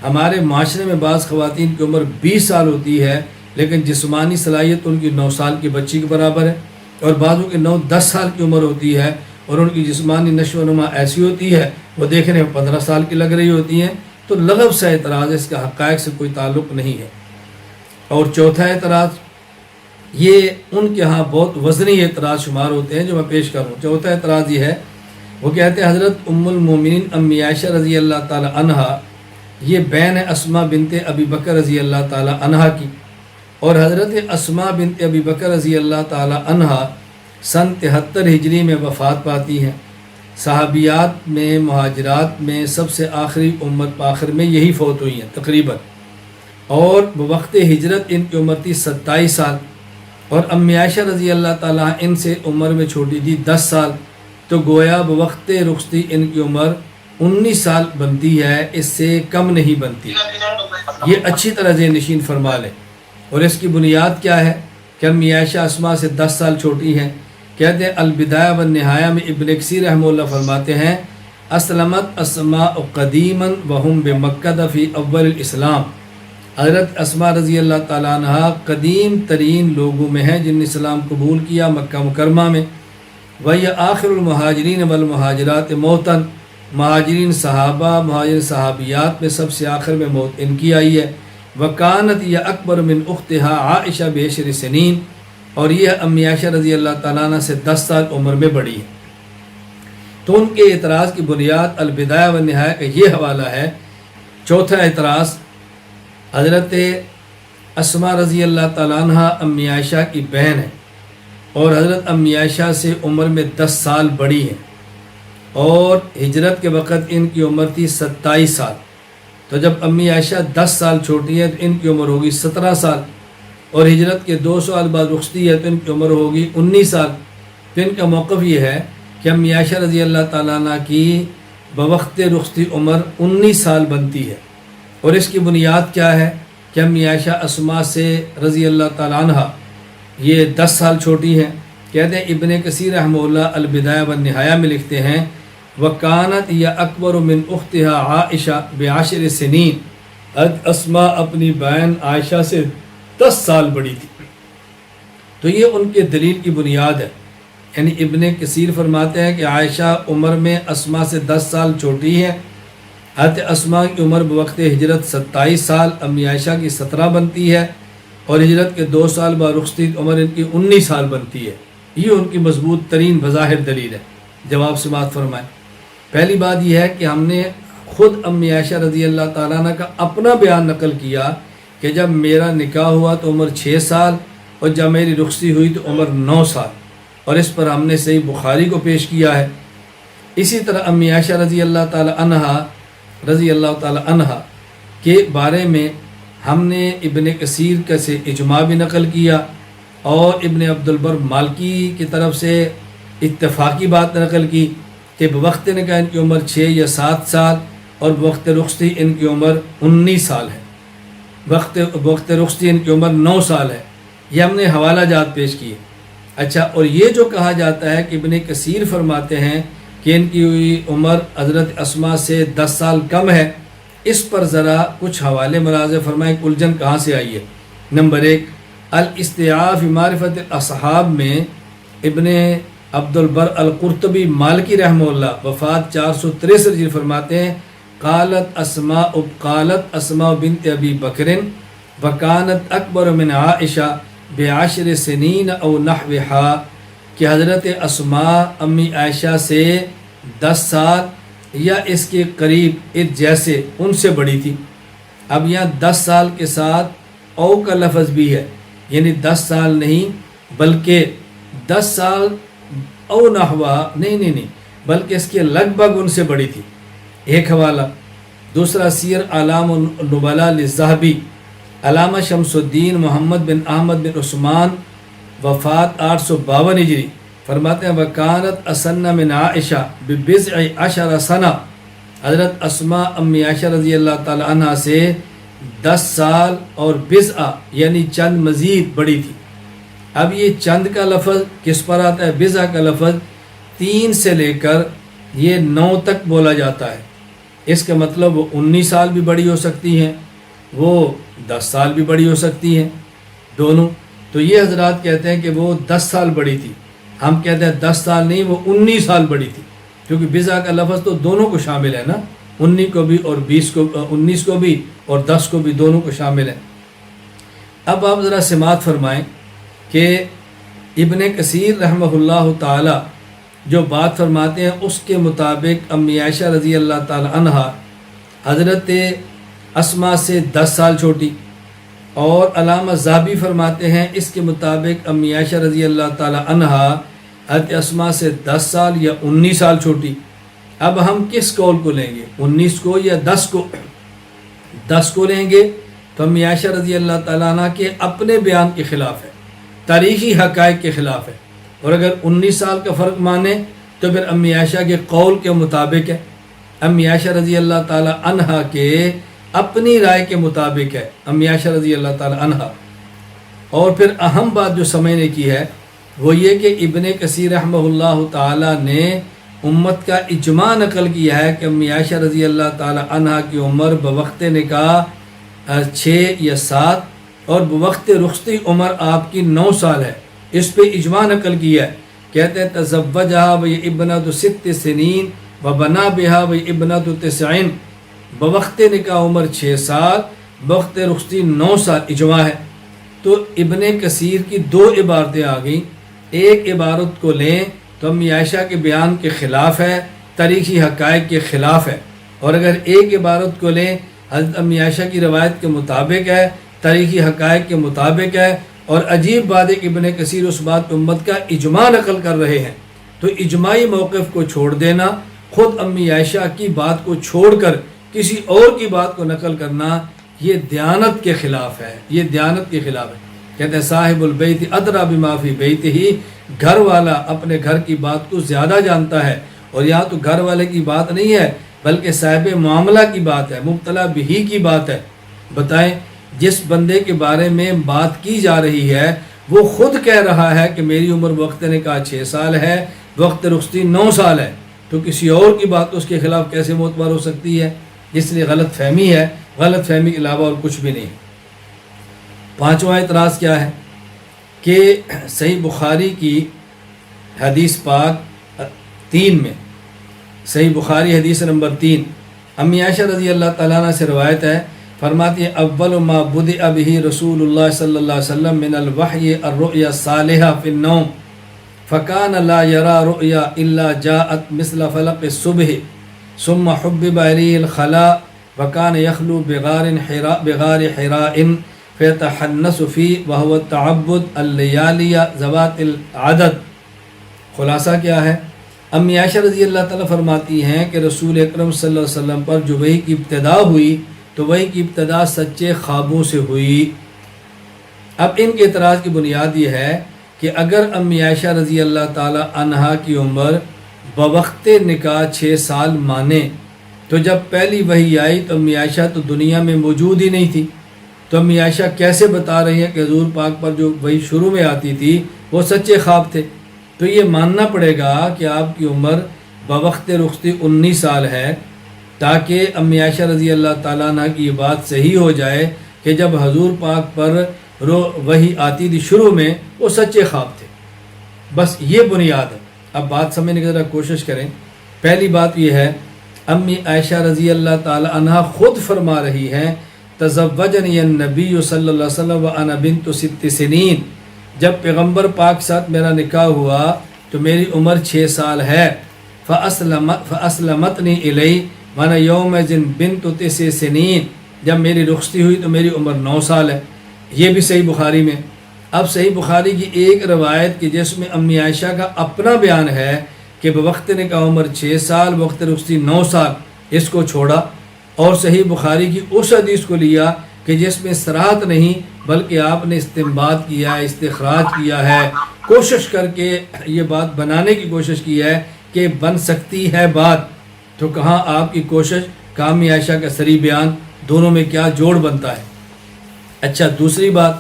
Speaker 1: ہمارے معاشرے میں بعض خواتین کی عمر 20 سال ہوتی ہے لیکن جسمانی صلاحیت ان کی 9 سال کی بچی کے برابر ہے، اور بعضوں کے 9-10 سال کی عمر ہوتی ہے اور ان کی جسمانی نشو و نما ایسی ہوتی ہے وہ دیکھنے میں 15 سال کی لگ رہی ہوتی ہیں، تو لغو سا اعتراض ہے، اس کا حقائق سے کوئی تعلق نہیں ہے۔ اور چوتھا اعتراض، یہ ان کے ہاں بہت وزنی اعتراض شمار ہوتے ہیں جو میں پیش کروں۔ چوتھا اعتراض یہ ہے، وہ کہتے ہیں حضرت ام المومنین امی عائشہ رضی اللہ تعالی عنہا یہ بین اسماء بنت ابی بکر رضی اللہ تعالی عنہا کی، اور حضرت اسماء بنت ابی بکر رضی اللہ تعالی عنہا سن 73 ہجری میں وفات پاتی ہیں۔ صحابیات میں، مہاجرات میں سب سے آخری امت آخر میں یہی فوت ہوئی ہیں تقریباً، اور بوقت ہجرت ان کی عمر تھی 27 سال، اور امی عائشہ رضی اللہ تعالیٰ ان سے عمر میں چھوٹی تھی 10 سال، تو گویا بوقت رخصتی ان کی عمر 19 سال بنتی ہے، اس سے کم نہیں بنتی۔ یہ اچھی طرح ذہن نشین فرما لیں۔ اور اس کی بنیاد کیا ہے کہ امی عائشہ اسماء سے 10 سال چھوٹی ہیں۔ کہتے ہیں البدایہ والنہایہ میں ابن کثیر رحمہ اللہ فرماتے ہیں اسلمت اسماء قدیما وہم بمکہ فی اول الاسلام، حضرت اسماء رضی اللہ تعالیٰ عنہ قدیم ترین لوگوں میں ہیں جن نے اسلام قبول کیا مکہ مکرمہ میں۔ وہی آخر المہاجرین والمہاجرات موتاً، مہاجرین صحابہ مہاجر صحابیات میں سب سے آخر میں موت ان کی آئی ہے۔ وکانت یا اکبر من اختہا عائشہ بعشر سنین، اور یہ امی عائشہ رضی اللہ تعالیٰ عنہ سے 10 سال عمر میں بڑی ہے۔ تو ان کے اعتراض کی بنیاد البدایہ والنہایہ کا یہ حوالہ ہے۔ چوتھا اعتراض، حضرت اسماء رضی اللہ تعالیٰ عنہ امی عائشہ کی بہن ہے، اور حضرت امی عائشہ سے عمر میں 10 سال بڑی ہیں، اور ہجرت کے وقت ان کی عمر تھی 27 سال۔ تو جب امی عائشہ 10 سال چھوٹی ہے تو ان کی عمر ہوگی 17 سال، اور ہجرت کے 2 سال بعد رخصتی ہے تو ان کی عمر ہوگی 19 سال۔ تو ان کا موقف یہ ہے کہ امی عائشہ رضی اللہ تعالیٰ عنہ کی بوقت رخصتی عمر 19 سال بنتی ہے، اور اس کی بنیاد کیا ہے کہ امی عائشہ اسماء سے رضی اللہ تعالیٰ عنہ یہ 10 سال چھوٹی ہیں۔ کہتے ہیں ابن کثیر رحمہ اللہ البدایہ والنہایہ میں لکھتے ہیں وکانت یا اکبر من اختہا عائشہ بعشر سنین، اسماء اپنی بہن عائشہ سے 10 سال بڑی تھی۔ تو یہ ان کے دلیل کی بنیاد ہے، یعنی ابن کثیر فرماتے ہیں کہ عائشہ عمر میں اسماء سے 10 سال چھوٹی ہے۔ حضرت اسماء کی عمر بوقت ہجرت 27 سال، امی عائشہ کی 17 بنتی ہے، اور ہجرت کے 2 سال بعد رخصتی عمر ان کی 19 سال بنتی ہے۔ یہ ان کی مضبوط ترین بظاہر دلیل ہے۔ جواب سماعت فرمائیں۔ پہلی بات یہ ہے کہ ہم نے خود امی عائشہ رضی اللہ تعالیٰ عنہ کا اپنا بیان نقل کیا کہ جب میرا نکاح ہوا تو عمر 6 سال، اور جب میری رخصتی ہوئی تو عمر 9 سال، اور اس پر ہم نے صحیح بخاری کو پیش کیا ہے۔ اسی طرح امی عائشہ رضی اللہ تعالی عنہ کے بارے میں ہم نے ابن کثیر کا سے اجماع بھی نقل کیا، اور ابن عبد البر مالکی کی طرف سے اتفاقی بات نقل کی کہ بوقت نکاح ان کی عمر 6 یا 7 سال، اور بوقت رخصتی ان کی عمر 19 سال ہے، وقت رخصتی ان کی عمر 9 سال ہے۔ یہ ہم نے حوالہ جات پیش کیے۔ اچھا، اور یہ جو کہا جاتا ہے کہ ابن کثیر فرماتے ہیں کہ ان کی عمر حضرت اسماء سے 10 سال کم ہے، اس پر ذرا کچھ حوالے ملاحظہ فرمائیں کہ الجھن کہاں سے آئی ہے۔ نمبر 1، الاستیعاب فی معرفت الاصحاب میں ابن عبد البر القرطبی مالکی رحمہ اللہ وفات 463 فرماتے ہیں قالت اسماء بنت ابی بکر وکانت اکبر من عائشہ بعشر سنین او نحوہا، کہ حضرت اسماء امی عائشہ سے 10 سال یا اس کے قریب جیسے ان سے بڑی تھی۔ اب یہاں 10 سال کے ساتھ او کا لفظ بھی ہے، یعنی 10 سال نہیں بلکہ 10 سال او نحوہ نہیں بلکہ اس کے لگ بھگ ان سے بڑی تھی۔ ایک حوالہ۔ دوسرا، سیر اعلام النبلاء للذہبی، علامہ شمس الدین محمد بن احمد بن عثمان وفات 852 ہجری فرماتے ہیں وکانت اسن من عائشہ ببضع عشر سنہ، حضرت اسماء امی عائشہ رضی اللہ تعالی عنہ سے 10 سال اور بضع یعنی چند مزید بڑی تھی۔ اب یہ چند کا لفظ کس پر آتا ہے؟ بضع کا لفظ 3 سے لے کر یہ 9 تک بولا جاتا ہے۔ اس کا مطلب وہ 19 سال بھی بڑی ہو سکتی ہیں، وہ 10 سال بھی بڑی ہو سکتی ہیں، دونوں۔ تو یہ حضرات کہتے ہیں کہ وہ 10 سال بڑی تھی، ہم کہتے ہیں 10 سال نہیں، وہ 19 سال بڑی تھی، کیونکہ بضع کا لفظ تو دونوں کو شامل ہے نا، 19 کو بھی اور 19 کو بھی اور 10 کو بھی، دونوں کو شامل ہے۔ اب آپ ذرا سماعت فرمائیں کہ ابن کثیر رحمہ اللہ تعالی جو بات فرماتے ہیں اس کے مطابق امی عائشہ رضی اللہ تعالی عنہا حضرت اسما سے 10 سال چھوٹی، اور علامہ ذہبی فرماتے ہیں اس کے مطابق امی عائشہ رضی اللہ تعالی عنہا حضرت اسما سے 10 سال یا 19 سال چھوٹی۔ اب ہم کس قول کو لیں گے، 19 کو یا 10 کو؟ 10 کو لیں گے تو امی عائشہ رضی اللہ تعالیٰ عنہ کے اپنے بیان کے خلاف ہے، تاریخی حقائق کے خلاف ہے، اور اگر 19 سال کا فرق مانے تو پھر امی عائشہ کے قول کے مطابق ہے، امی عائشہ رضی اللہ تعالیٰ عنہ کے اپنی رائے کے مطابق ہے امی عائشہ رضی اللہ تعالیٰ عنہ۔ اور پھر اہم بات جو سمجھنے کی ہے وہ یہ کہ ابن کثیر رحمہ اللہ تعالیٰ نے امت کا اجماع نقل کیا ہے کہ امی عائشہ رضی اللہ تعالیٰ عنہ کی عمر بوقت نکاح 6 یا 7 اور بوقت رخصتی عمر آپ کی 9 سال ہے، اس پہ اجماع نقل کیا ہے۔ کہتے ہیں تزوجہا وہی ابنۃ 6 سنین و بنا بہا وہی ابنۃ 9، بوقت نکاح عمر 6 سال، بوقت رخصتی 9 سال، اجماع ہے۔ تو ابن کثیر کی 2 عبارتیں آ گئیں، ایک عبارت کو لیں تو امی عائشہ کے بیان کے خلاف ہے، تاریخی حقائق کے خلاف ہے، اور اگر ایک عبارت کو لیں حضرت امی عائشہ کی روایت کے مطابق ہے، تاریخی حقائق کے مطابق ہے۔ اور عجیب بات ہے کہ ابن کثیر اس بات امت کا اجماع نقل کر رہے ہیں، تو اجماعی موقف کو چھوڑ دینا، خود امی عائشہ کی بات کو چھوڑ کر کسی اور کی بات کو نقل کرنا، یہ دیانت کے خلاف ہے، یہ دیانت کے خلاف ہے۔ کہتے ہیں صاحب البیت ادری بما فی بیتہ، گھر والا اپنے گھر کی بات کو زیادہ جانتا ہے، اور یہاں تو گھر والے کی بات نہیں ہے بلکہ صاحب معاملہ کی بات ہے، مبتلا بہی کی بات ہے۔ بتائیں، جس بندے کے بارے میں بات کی جا رہی ہے وہ خود کہہ رہا ہے کہ میری عمر وقت نکاح 6 سال ہے، وقت رخصتی 9 سال ہے، تو کسی اور کی بات اس کے خلاف کیسے معتبر ہو سکتی ہے؟ اس لیے غلط فہمی ہے، غلط فہمی کے علاوہ اور کچھ بھی نہیں۔ 5واں اعتراض کیا ہے کہ صحیح بخاری کی حدیث پاک 3 میں، صحیح بخاری حدیث نمبر 3، امی عائشہ رضی اللہ تعالیٰ عنہ سے روایت ہے، فرماتی ہے اول ما بدأ به رسول اللہ صلی اللہ علیہ وسلم من الوحی الرؤیا الصالحہ فی النوم فکان لا یرا رؤیا الا جاءت مثل فلق الصبح ثم حبب الیہ الخلاء وکان یخلو بغار حراء فیتحنس فیہ وہو التعبد اللیالی ذوات العدد۔ خلاصہ کیا ہے؟ امی عائشہ رضی اللہ تعالیٰ فرماتی ہیں کہ رسول اکرم صلی اللہ علیہ وسلم پر جو وحی کی ابتدا ہوئی تو وحی کی ابتدا سچے خوابوں سے ہوئی۔ اب ان کے اعتراض کی بنیاد یہ ہے کہ اگر امی عائشہ رضی اللہ تعالی عنہا کی عمر بوقت نکاح 6 سال مانے تو جب پہلی وحی آئی تو امی عائشہ تو دنیا میں موجود ہی نہیں تھی، تو امی عائشہ کیسے بتا رہی ہیں کہ حضور پاک پر جو وحی شروع میں آتی تھی وہ سچے خواب تھے؟ تو یہ ماننا پڑے گا کہ آپ کی عمر بوقت رخصتی 19 سال ہے، تاکہ امی عائشہ رضی اللہ تعالیٰ عنہ کی یہ بات صحیح ہو جائے کہ جب حضور پاک پر وحی آتی تھی شروع میں وہ سچے خواب تھے۔ بس یہ بنیاد ہے۔ اب بات سمجھنے کی ذرا کوشش کریں۔ پہلی بات یہ ہے، امی عائشہ رضی اللہ تعالیٰ عنہ خود فرما رہی ہیں تزوجنی النبی صلی اللہ علیہ وسلم وانا بنت 6 سنین، جب پیغمبر پاک ساتھ میرا نکاح ہوا تو میری عمر 6 سال ہے، فاسلمتنی الی وانا یومئذ بنت 9 سنین، جب میری رخصتی ہوئی تو میری عمر 9 سال ہے۔ یہ بھی صحیح بخاری میں۔ اب صحیح بخاری کی ایک روایت کی جس میں امی عائشہ کا اپنا بیان ہے کہ بوقت نکاح عمر 6 سال، وقت رخصتی 9 سال، اس کو چھوڑا اور صحیح بخاری کی اس حدیث کو لیا کہ جس میں صراحت نہیں بلکہ آپ نے استنباط کیا ہے، استخراج کیا ہے، کوشش کر کے یہ بات بنانے کی کوشش کی ہے کہ بن سکتی ہے بات، تو کہاں آپ کی کوشش کہاں امی عائشہ کا صریح بیان، دونوں میں کیا جوڑ بنتا ہے۔ اچھا، دوسری بات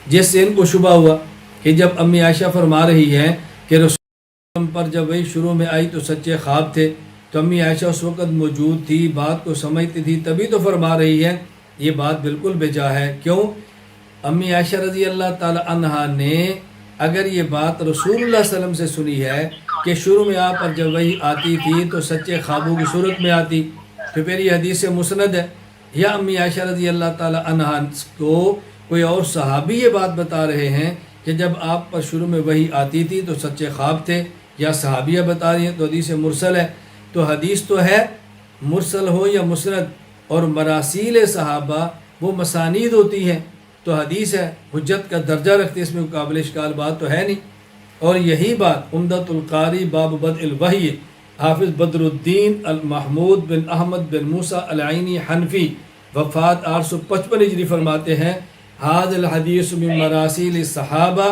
Speaker 1: جس سے ان کو شبہ ہوا کہ جب امی عائشہ فرما رہی ہیں کہ رسول پر جب وہی شروع میں آئی تو سچے خواب تھے، تو امی عائشہ اس وقت موجود تھی، بات کو سمجھتی تھی، تبھی تو فرما رہی ہے، یہ بات بالکل بجا ہے۔ کیوں؟ امی عائشہ رضی اللہ تعالی عنہا نے اگر یہ بات رسول اللہ صلی اللہ علیہ وسلم سے سنی ہے کہ شروع میں آپ پر جب وہی آتی تھی تو سچے خوابوں کی صورت میں آتی، تو پھر یہ حدیث مسند ہے۔ یا امی عائشہ رضی اللہ تعالیٰ عنہا کو کوئی اور صحابی یہ بات بتا رہے ہیں کہ جب آپ پر شروع میں وحی آتی تھی تو سچے خواب تھے، یا صحابیہ بتا رہی ہیں تو حدیث مرسل ہے۔ تو حدیث تو ہے، مرسل ہو یا مسند، اور مراسیل صحابہ وہ مسانید ہوتی ہیں، تو حدیث ہے، حجت کا درجہ رکھتے، اس میں قابل اشکال بات تو ہے نہیں۔ اور یہی بات عمدۃ القاری باب بدء الوحی حافظ بدر الدین المحمود بن احمد بن موسیٰ العینی حنفی وفات 855 ہجری فرماتے ہیں، ھذا الحدیث من مراسیل الصحابہ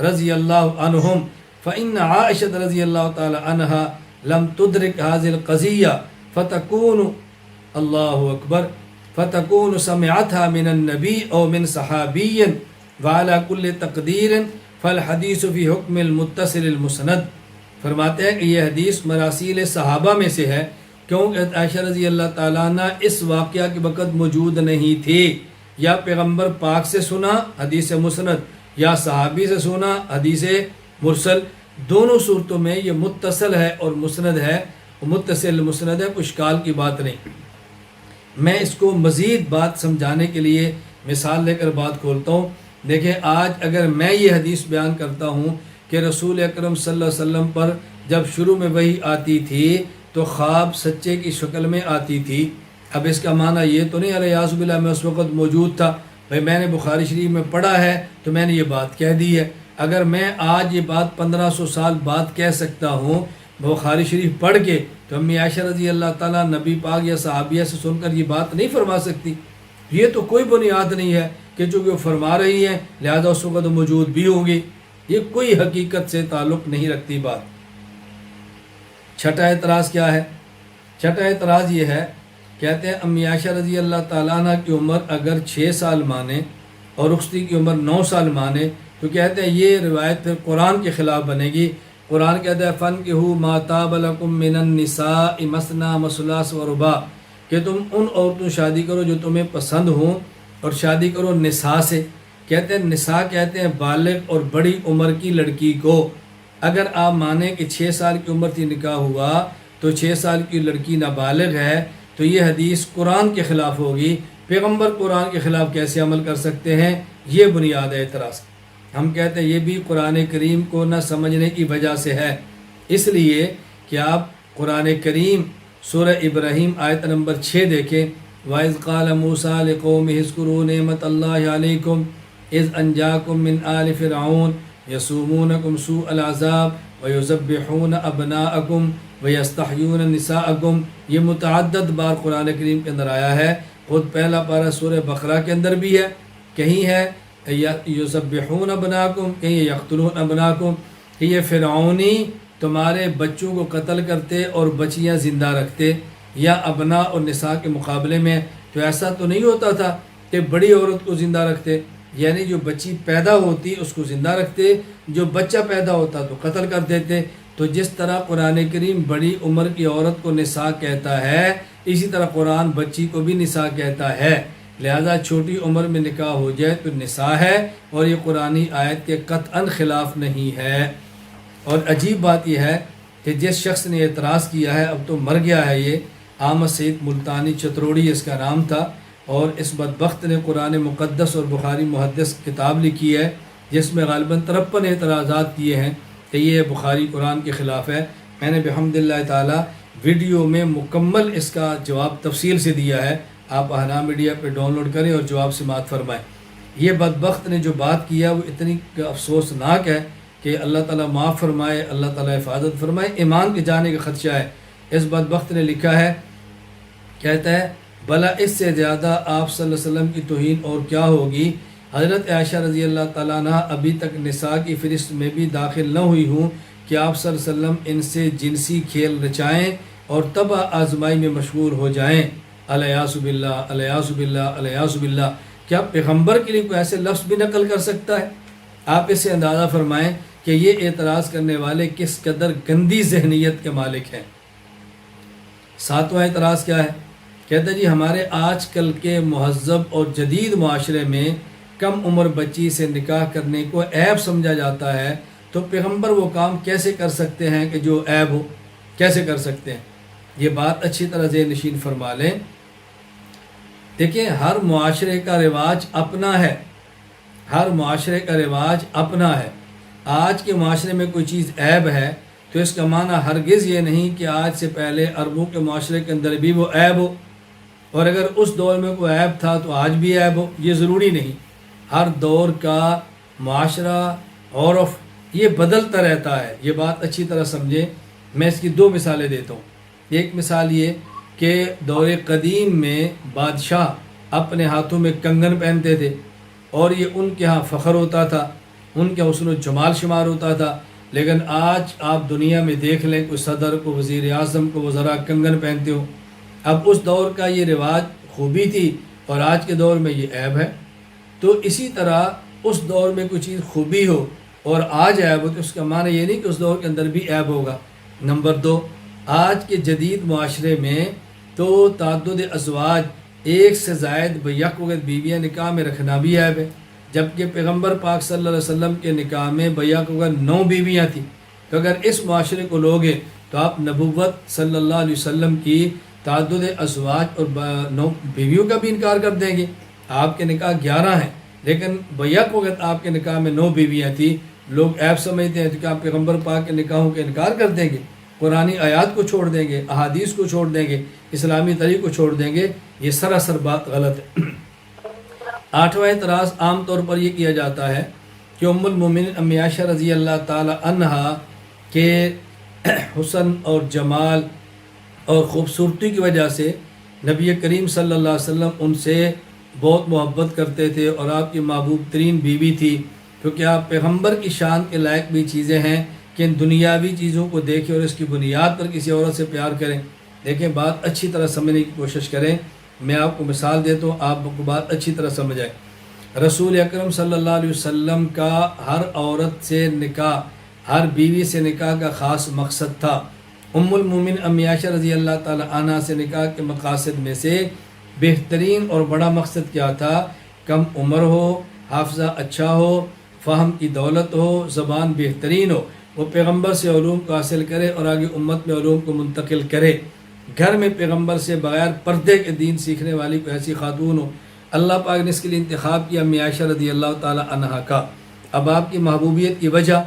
Speaker 1: رضی اللہ عنہم فإن عائشہ رضی اللہ تعالی عنہا لم تدرک هذه القضیہ فتکون اللہ اکبر فتکون سمعتها من النبی او من صحابی وعلى كل تقدیر فالحدیث فی حکم المتصل المسند۔ فرماتے ہیں کہ یہ حدیث مراسیل صحابہ میں سے ہے، کیونکہ عائشہ رضی اللہ تعالیٰ عنہ اس واقعہ کے وقت موجود نہیں تھی، یا پیغمبر پاک سے سنا حدیث مسند، یا صحابی سے سنا حدیث مرسل، دونوں صورتوں میں یہ متصل ہے اور مسند ہے، متصل مسند ہے، کوئی اشکال کی بات نہیں۔ میں اس کو مزید بات سمجھانے کے لیے مثال لے کر بات کھولتا ہوں۔ دیکھیں، آج اگر میں یہ حدیث بیان کرتا ہوں کہ رسول اکرم صلی اللہ علیہ وسلم پر جب شروع میں وحی آتی تھی تو خواب سچے کی شکل میں آتی تھی، اب اس کا معنی یہ تو نہیں الیاذ باللہ میں اس وقت موجود تھا، بھائی میں نے بخاری شریف میں پڑھا ہے تو میں نے یہ بات کہہ دی ہے۔ اگر میں آج یہ بات 1500 سال بعد کہہ سکتا ہوں بخاری شریف پڑھ کے، تو امی عائشہ رضی اللہ تعالیٰ نبی پاک یا صحابیہ سے سن کر یہ بات نہیں فرما سکتی۔ یہ تو کوئی بنیاد نہیں ہے کہ چونکہ وہ فرما رہی ہیں لہذا اس وقت موجود بھی ہوں گی، یہ کوئی حقیقت سے تعلق نہیں رکھتی بات۔ چھٹا اعتراض کیا ہے؟ چھٹا اعتراض یہ ہے، کہتے ہیں امی عائشہ رضی اللہ تعالیٰ عنہ کی عمر اگر 6 سال مانے اور رخصتی کی عمر 9 سال مانے تو کہتے ہیں یہ روایت پھر قرآن کے خلاف بنے گی۔ قرآن کہتا ہے فَانكِحُوا مَا طَابَ لَكُم مِّنَ النِّسَاءِ مَثْنَىٰ وَثُلَاثَ وَرُبَاعَ، کہ تم ان عورتوں شادی کرو جو تمہیں پسند ہوں، اور شادی کرو نساء سے۔ کہتے ہیں نساء کہتے ہیں بالغ اور بڑی عمر کی لڑکی کو۔ اگر آپ مانیں کہ 6 سال کی عمر سے نکاح ہوا تو 6 سال کی لڑکی نابالغ ہے تو یہ حدیث قرآن کے خلاف ہوگی، پیغمبر قرآن کے خلاف کیسے عمل کر سکتے ہیں؟ یہ بنیاد اعتراض۔ ہم کہتے ہیں یہ بھی قرآن کریم کو نہ سمجھنے کی وجہ سے ہے، اس لیے کہ آپ قرآن کریم سورہ ابراہیم آیت نمبر 6 دیکھیں، وَإِذْ قَالَ مُوسَىٰ لِقَوْمِهِ اذْكُرُوا نِعْمَةَ اللَّهِ عَلَيْكُمْ إِذْ أَنْجَاكُم مِّنْ آلِ فِرْعَوْنَ يَسُومُونَكُمْ سُوءَ الْعَذَابِ وَيُذَبِّحُونَ أَبْنَاءَكُمْ وَيَسْتَحْيُونَ نِسَاءَكُمْ۔ یہ متعدد بار قرآن کریم کے اندر آیا ہے، خود پہلا پارہ سورہ بقرہ کے اندر بھی ہے، کہیں ہے یذبحون ابناکم، کہیں یقتلون ابناکم، کہ یہ فرعونی تمہارے بچوں کو قتل کرتے اور بچیاں زندہ رکھتے، یا ابنا اور نساء کے مقابلے میں تو ایسا تو نہیں ہوتا تھا کہ بڑی عورت کو زندہ رکھتے، یعنی جو بچی پیدا ہوتی اس کو زندہ رکھتے، جو بچہ پیدا ہوتا تو قتل کر دیتے۔ تو جس طرح قرآن کریم بڑی عمر کی عورت کو نساء کہتا ہے، اسی طرح قرآن بچی کو بھی نساء کہتا ہے، لہذا چھوٹی عمر میں نکاح ہو جائے تو نساء ہے، اور یہ قرآنی آیت کے قطعاً خلاف نہیں ہے۔ اور عجیب بات یہ ہے کہ جس شخص نے اعتراض کیا ہے اب تو مر گیا ہے، یہ احمد سعید ملتانی چتروڑی اس کا نام تھا، اور اس بدبخت نے قرآن مقدس اور بخاری محدث کتاب لکھی ہے جس میں غالباً 53 اعتراضات کیے ہیں کہ یہ بخاری قرآن کے خلاف ہے۔ میں نے بحمد اللہ تعالی ویڈیو میں مکمل اس کا جواب تفصیل سے دیا ہے، آپ اہنا میڈیا پہ ڈاؤن لوڈ کریں اور جواب سماعت فرمائیں۔ یہ بدبخت نے جو بات کیا وہ اتنی افسوسناک ہے کہ اللہ تعالیٰ معاف فرمائے، اللہ تعالیٰ حفاظت فرمائے، ایمان کے جانے کا خدشہ ہے۔ اس بدبخت نے لکھا ہے، کہتا ہے بھلا اس سے زیادہ آپ صلی اللہ علیہ وسلم کی توہین اور کیا ہوگی؟ حضرت عائشہ رضی اللہ تعالیٰ عنہ ابھی تک نساء کی فہرست میں بھی داخل نہ ہوئی ہوں کہ آپ صلی اللہ علیہ وسلم ان سے جنسی کھیل رچائیں اور تباہ آزمائی میں مشغول ہو جائیں۔ الیاذ باللہ، الیاذ باللہ، الیاذ باللہ۔ کیا پیغمبر کے لیے کوئی ایسے لفظ بھی نقل کر سکتا ہے؟ آپ اسے اندازہ فرمائیں کہ یہ اعتراض کرنے والے کس قدر گندی ذہنیت کے مالک ہیں۔ ساتواں اعتراض کیا ہے؟ کہتا ہے جی ہمارے آج کل کے مہذب اور جدید معاشرے میں کم عمر بچی سے نکاح کرنے کو عیب سمجھا جاتا ہے، تو پیغمبر وہ کام کیسے کر سکتے ہیں کہ جو عیب ہو؟ کیسے کر سکتے ہیں؟ یہ بات اچھی طرح ذہن نشین فرما لیں۔ دیکھیں ہر معاشرے کا رواج اپنا ہے، ہر معاشرے کا رواج اپنا ہے۔ آج کے معاشرے میں کوئی چیز عیب ہے تو اس کا معنی ہرگز یہ نہیں کہ آج سے پہلے عربوں کے معاشرے کے اندر بھی وہ عیب ہو، اور اگر اس دور میں کوئی عیب تھا تو آج بھی عیب ہو، یہ ضروری نہیں۔ ہر دور کا معاشرہ عرف یہ بدلتا رہتا ہے، یہ بات اچھی طرح سمجھیں۔ میں اس کی دو مثالیں دیتا ہوں۔ ایک مثال یہ کہ دور قدیم میں بادشاہ اپنے ہاتھوں میں کنگن پہنتے تھے اور یہ ان کے ہاں فخر ہوتا تھا، ان کے حسن و جمال شمار ہوتا تھا۔ لیکن آج آپ دنیا میں دیکھ لیں، کوئی صدر کو، وزیر اعظم کو، وزراء کنگن پہنتے ہو۔ اب اس دور کا یہ رواج خوبی تھی اور آج کے دور میں یہ عیب ہے۔ تو اسی طرح اس دور میں کوئی چیز خوبی ہو اور آج عیب ہو تو اس کا معنی یہ نہیں کہ اس دور کے اندر بھی عیب ہوگا۔ نمبر دو، آج کے جدید معاشرے میں تو تعدد ازواج، ایک سے زائد بیک وقت بیویاں نکاح میں رکھنا بھی عیب ہے، جبکہ پیغمبر پاک صلی اللہ علیہ وسلم کے نکاح میں بیک وقت 9 بیویاں تھیں۔ تو اگر اس معاشرے کو لوگے تو آپ نبوت صلی اللہ علیہ وسلم کی تعدد ازواج اور 9 بیویوں کا بھی انکار کر دیں گے۔ آپ کے نکاح 11 ہیں لیکن بیک وقت آپ کے نکاح میں 9 بیویاں تھیں، لوگ عیب سمجھتے ہیں تو کیا آپ پیغمبر پاک کے نکاحوں کا انکار کر دیں گے؟ قرآنی آیات کو چھوڑ دیں گے، احادیث کو چھوڑ دیں گے، اسلامی طریق کو چھوڑ دیں گے؟ یہ سراسر بات غلط ہے۔ 8واں اعتراض عام طور پر یہ کیا جاتا ہے کہ ام المومنین امی عائشہ رضی اللہ تعالی عنہا کے حسن اور جمال اور خوبصورتی کی وجہ سے نبی کریم صلی اللہ علیہ وسلم ان سے بہت محبت کرتے تھے اور آپ کی محبوب ترین بیوی تھی، کیونکہ آپ پیغمبر کی شان کے لائق بھی چیزیں ہیں کہ ان دنیاوی چیزوں کو دیکھیں اور اس کی بنیاد پر کسی عورت سے پیار کریں۔ دیکھیں بات اچھی طرح سمجھنے کی کوشش کریں، میں آپ کو مثال دیتا ہوں، آپ کو بات اچھی طرح سمجھ آئے۔ رسول اکرم صلی اللہ علیہ وسلم کا ہر عورت سے نکاح، ہر بیوی سے نکاح کا خاص مقصد تھا۔ ام المومن امی عائشہ رضی اللہ تعالی عنہ سے نکاح کے مقاصد میں سے بہترین اور بڑا مقصد کیا تھا؟ کم عمر ہو، حافظہ اچھا ہو، فہم کی دولت ہو، زبان بہترین ہو، وہ پیغمبر سے علوم کو حاصل کرے اور آگے امت میں علوم کو منتقل کرے۔ گھر میں پیغمبر سے بغیر پردے کے دین سیکھنے والی کوئی ایسی خاتون ہو۔ اللہ پاک نے اس کے لیے انتخاب کیا امی عائشہ رضی اللہ تعالی عنہا کا۔ اب آپ کی محبوبیت کی وجہ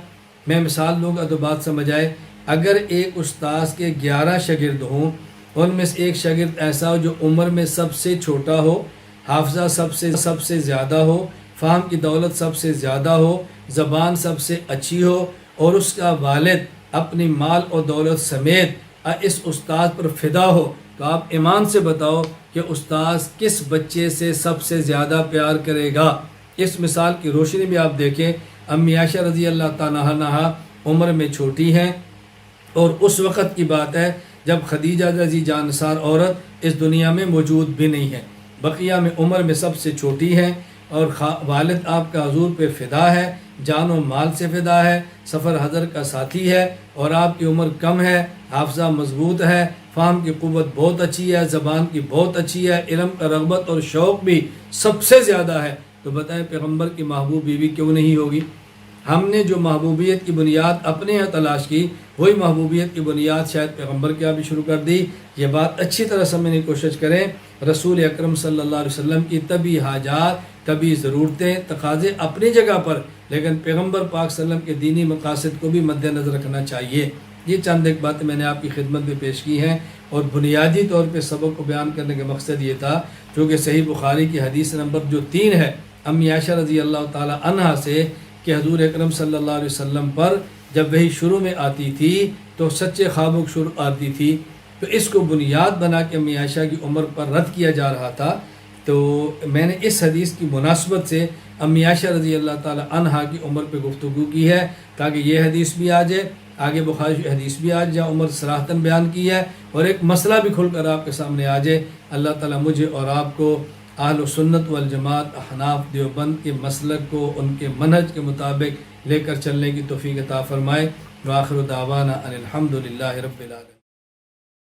Speaker 1: میں مثال دوں گا تو بات سمجھ آئے۔ اگر ایک استاذ کے 11 شاگرد ہوں، ان میں سے ایک شاگرد ایسا ہو جو عمر میں سب سے چھوٹا ہو، حافظہ سب سے زیادہ ہو، فہم کی دولت سب سے زیادہ ہو، زبان سب سے اچھی ہو، اور اس کا والد اپنی مال اور دولت سمیت اس استاذ پر فدا ہو، تو آپ ایمان سے بتاؤ کہ استاذ کس بچے سے سب سے زیادہ پیار کرے گا؟ اس مثال کی روشنی میں آپ دیکھیں، امی عائشہ رضی اللہ تعالیٰ عنہا عمر میں چھوٹی ہیں، اور اس وقت کی بات ہے جب خدیجہ رضی جانسار عورت اس دنیا میں موجود بھی نہیں ہے، بقیہ میں عمر میں سب سے چھوٹی ہیں، اور والد آپ کا حضور پہ فدا ہے، جان و مال سے فدا ہے، سفر حضر کا ساتھی ہے، اور آپ کی عمر کم ہے، حافظہ مضبوط ہے، فہم کی قوت بہت اچھی ہے، زبان کی بہت اچھی ہے، علم کا رغبت اور شوق بھی سب سے زیادہ ہے، تو بتائیں پیغمبر کی محبوب بیوی کیوں نہیں ہوگی؟ ہم نے جو محبوبیت کی بنیاد اپنے یہاں تلاش کی، وہی محبوبیت کی بنیاد شاید پیغمبر کے یہاں بھی شروع کر دی۔ یہ بات اچھی طرح سمجھنے کی کوشش کریں۔ رسول اکرم صلی اللہ علیہ وسلم کی طبی حاجات، طبی ضرورتیں، تقاضے اپنی جگہ پر، لیکن پیغمبر پاک صلی اللہ علیہ وسلم کے دینی مقاصد کو بھی مد نظر رکھنا چاہیے۔ یہ چند ایک باتیں میں نے آپ کی خدمت میں پیش کی ہیں، اور بنیادی طور پہ سبق کو بیان کرنے کا مقصد یہ تھا، چونکہ صحیح بخاری کی حدیث نمبر جو 3 ہے امی عائشہ رضی اللہ تعالی عنہا سے، کہ حضور اکرم صلی اللہ علیہ وسلم پر جب وہی شروع میں آتی تھی تو سچے خوابوں کی شروع آتی تھی، تو اس کو بنیاد بنا کے امی عائشہ کی عمر پر رد کیا جا رہا تھا۔ تو میں نے اس حدیث کی مناسبت سے امی عائشہ رضی اللہ تعالی عنہا کی عمر پہ گفتگو کی ہے، تاکہ یہ حدیث بھی آ جائے، آگے بخاری کی حدیث بھی آ جائے جہاں عمر صراحتاً بیان کی ہے، اور ایک مسئلہ بھی کھل کر آپ کے سامنے آ جائے۔ اللہ تعالیٰ مجھے اور آپ کو اہل سنت والجماعت احناف دیوبند کے مسلک کو ان کے منہج کے مطابق لے کر چلنے کی توفیق عطا فرمائے۔ وآخر دعوانا ان الحمد للہ رب العالمین۔